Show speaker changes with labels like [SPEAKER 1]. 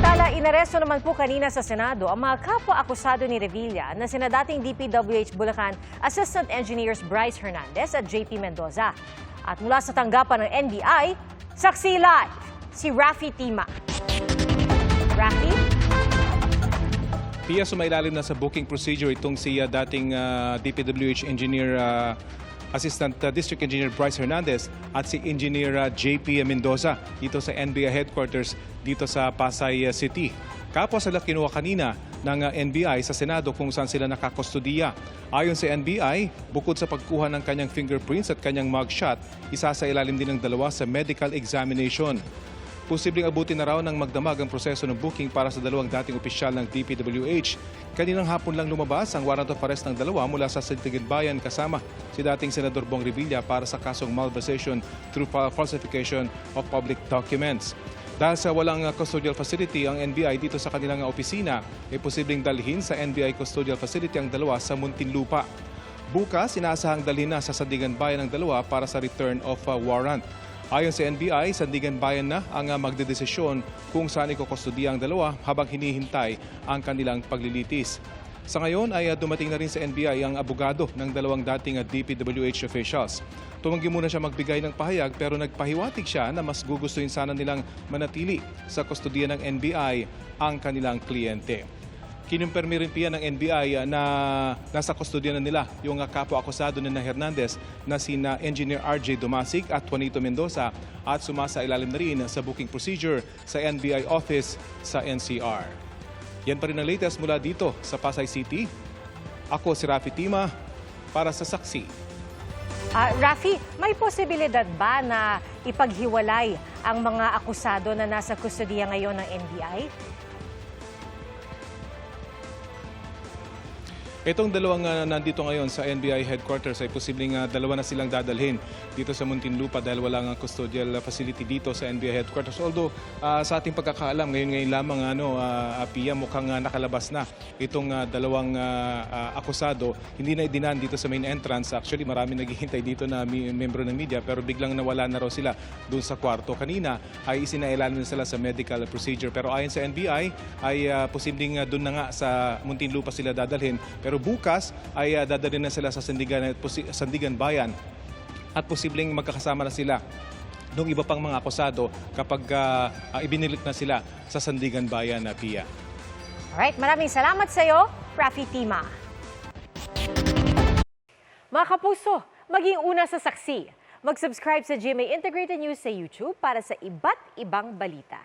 [SPEAKER 1] Samantala, inaresto naman po kanina sa Senado ang mga kapwa-akusado ni Revilla na sina dating DPWH Bulacan Assistant Engineers Bryce Hernandez at JP Mendoza. At mula sa tanggapan ng NBI, saksi live si Raffy Tima. Raffy?
[SPEAKER 2] Pia, sumailalim na sa booking procedure itong si dating DPWH Engineer Assistant District Engineer Bryce Hernandez at si Engineer JP Mendoza dito sa NBI headquarters dito sa Pasay City. Kapwa sila kinuha kanina ng NBI sa Senado kung saan sila nakakustudiya. Ayon sa NBI, bukod sa pagkuha ng kanyang fingerprints at kanyang mugshot, isasailalim din ng dalawa sa medical examination. Posibleng abutin na raw ng magdamag ang proseso ng booking para sa dalawang dating opisyal ng DPWH. Kaninang hapon lang lumabas ang warrant of arrest ng dalawa mula sa Sandigan Bayan kasama si dating Senador Bong Revilla para sa kasong malversation through falsification of public documents. Dahil sa walang custodial facility ang NBI dito sa kanilang opisina, ay posibleng dalhin sa NBI custodial facility ang dalawa sa Muntinlupa. Bukas, inaasahang dalhin na sa Sandigan Bayan ang dalawa para sa return of warrant. Ayon sa NBI, Sandigan Bayan na ang magdedesisyon kung saan ikukustudiya ang dalawa habang hinihintay ang kanilang paglilitis. Sa ngayon ay dumating na rin sa NBI ang abogado ng dalawang dating DPWH officials. Tumanggi muna siya magbigay ng pahayag pero nagpahiwatig siya na mas gugustuhin sana nilang manatili sa kustudiya ng NBI ang kanilang kliyente. Kinumpirmi rin piya ng NBI na nasa kustodiya na nila yung kapwa-akusado na Hernandez na sina Engineer RJ Dumasig at Juanito Mendoza at sumasailalim na rin sa booking procedure sa NBI office sa NCR. Yan pa rin ang latest mula dito sa Pasay City. Ako si Raffy Tima para sa Saksi.
[SPEAKER 1] Raffy, may posibilidad ba na ipaghiwalay ang mga akusado na nasa kustodiya ngayon ng NBI?
[SPEAKER 2] Itong dalawang nandito ngayon sa NBI headquarters ay posibleng dalawa na silang dadalhin dito sa Muntinlupa dahil walang custodial facility dito sa NBI headquarters. Although sa ating pagkakaalam, ngayon lamang Pia, mukhang nakalabas na itong dalawang akusado. Hindi na idinan dito sa main entrance. Actually, marami naghihintay dito na membro ng media pero biglang nawala na raw sila doon sa kwarto. Kanina ay isinailalim na sila sa medical procedure. Pero ayon sa NBI ay posibleng doon na nga sa Muntinlupa sila dadalhin. Pero bukas ay dadalhin na sila sa Sandigan Bayan at posibleng magkakasama na sila ng iba pang mga akusado kapag ibinilik na sila sa Sandigan Bayan, Pia.
[SPEAKER 1] Alright, maraming salamat sa iyo, Raffy Tima. Mga kapuso, maging una sa Saksi. Mag-subscribe sa GMA Integrated News sa YouTube para sa iba't ibang balita.